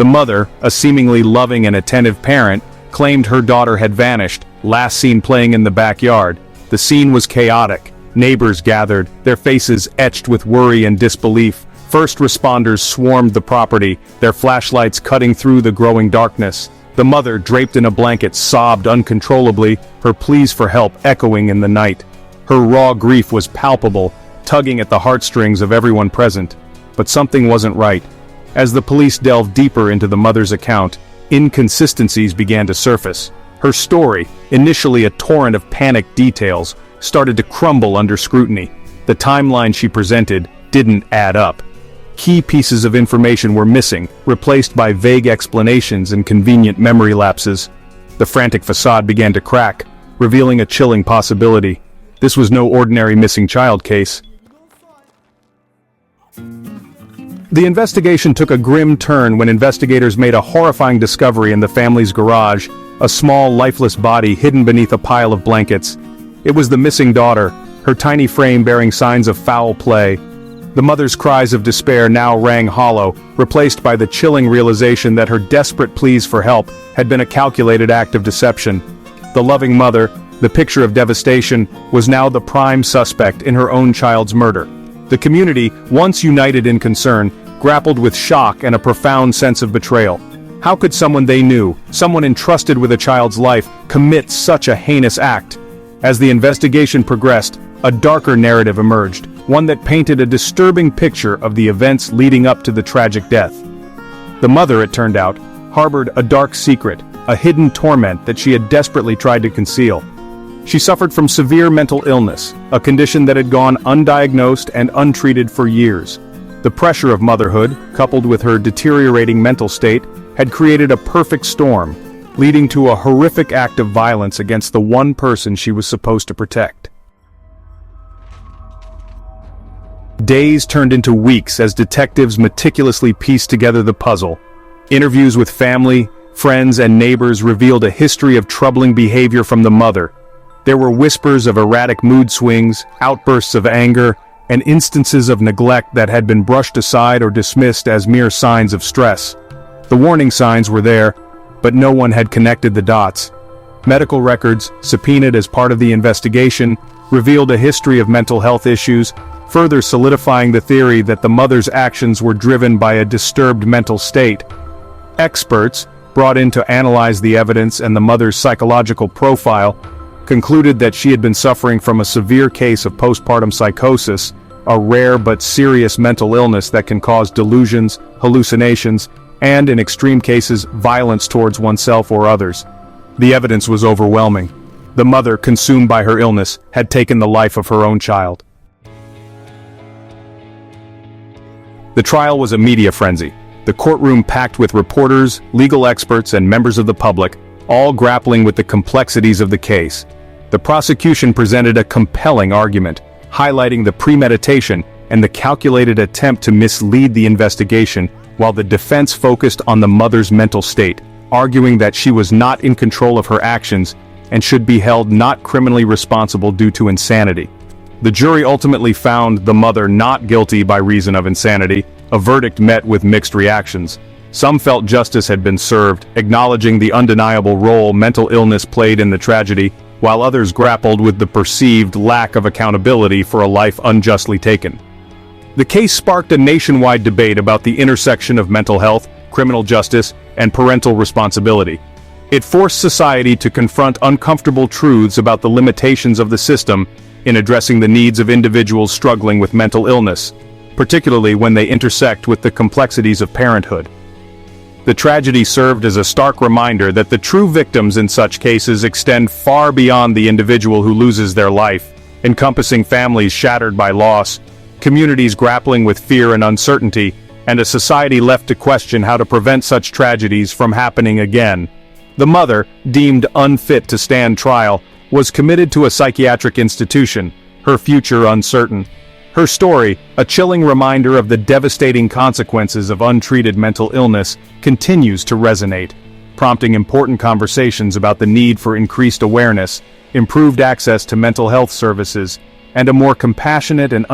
The mother, a seemingly loving and attentive parent, claimed her daughter had vanished, last seen playing in the backyard. The scene was chaotic. Neighbors gathered, their faces etched with worry and disbelief. First responders swarmed the property, their flashlights cutting through the growing darkness. The mother, draped in a blanket, sobbed uncontrollably, her pleas for help echoing in the night. Her raw grief was palpable, tugging at the heartstrings of everyone present. But something wasn't right. As the police delved deeper into the mother's account, inconsistencies began to surface. Her story, initially a torrent of panicked details, started to crumble under scrutiny. The timeline she presented didn't add up. Key pieces of information were missing, replaced by vague explanations and convenient memory lapses. The frantic facade began to crack, revealing a chilling possibility. This was no ordinary missing child case. The investigation took a grim turn when investigators made a horrifying discovery in the family's garage, a small, lifeless body hidden beneath a pile of blankets. It was the missing daughter, her tiny frame bearing signs of foul play. The mother's cries of despair now rang hollow, replaced by the chilling realization that her desperate pleas for help had been a calculated act of deception. The loving mother, the picture of devastation, was now the prime suspect in her own child's murder. The community, once united in concern, grappled with shock and a profound sense of betrayal. How could someone they knew, someone entrusted with a child's life, commit such a heinous act? As the investigation progressed, a darker narrative emerged, one that painted a disturbing picture of the events leading up to the tragic death. The mother, it turned out, harbored a dark secret, a hidden torment that she had desperately tried to conceal. She suffered from severe mental illness, a condition that had gone undiagnosed and untreated for years. The pressure of motherhood, coupled with her deteriorating mental state, had created a perfect storm, leading to a horrific act of violence against the one person she was supposed to protect. Days turned into weeks as detectives meticulously pieced together the puzzle. Interviews with family, friends, and neighbors revealed a history of troubling behavior from the mother. There were whispers of erratic mood swings, outbursts of anger, and instances of neglect that had been brushed aside or dismissed as mere signs of stress. The warning signs were there, but no one had connected the dots. Medical records, subpoenaed as part of the investigation, revealed a history of mental health issues, further solidifying the theory that the mother's actions were driven by a disturbed mental state. Experts, brought in to analyze the evidence and the mother's psychological profile, concluded that she had been suffering from a severe case of postpartum psychosis, a rare but serious mental illness that can cause delusions, hallucinations, and, in extreme cases, violence towards oneself or others. The evidence was overwhelming. The mother, consumed by her illness, had taken the life of her own child. The trial was a media frenzy, the courtroom packed with reporters, legal experts, and members of the public, all grappling with the complexities of the case. The prosecution presented a compelling argument, highlighting the premeditation and the calculated attempt to mislead the investigation, while the defense focused on the mother's mental state, arguing that she was not in control of her actions and should be held not criminally responsible due to insanity. The jury ultimately found the mother not guilty by reason of insanity, a verdict met with mixed reactions. Some felt justice had been served, acknowledging the undeniable role mental illness played in the tragedy, while others grappled with the perceived lack of accountability for a life unjustly taken. The case sparked a nationwide debate about the intersection of mental health, criminal justice, and parental responsibility. It forced society to confront uncomfortable truths about the limitations of the system in addressing the needs of individuals struggling with mental illness, particularly when they intersect with the complexities of parenthood. The tragedy served as a stark reminder that the true victims in such cases extend far beyond the individual who loses their life, encompassing families shattered by loss, communities grappling with fear and uncertainty, and a society left to question how to prevent such tragedies from happening again. The mother, deemed unfit to stand trial, was committed to a psychiatric institution, her future uncertain. Her story, a chilling reminder of the devastating consequences of untreated mental illness, continues to resonate, prompting important conversations about the need for increased awareness, improved access to mental health services, and a more compassionate and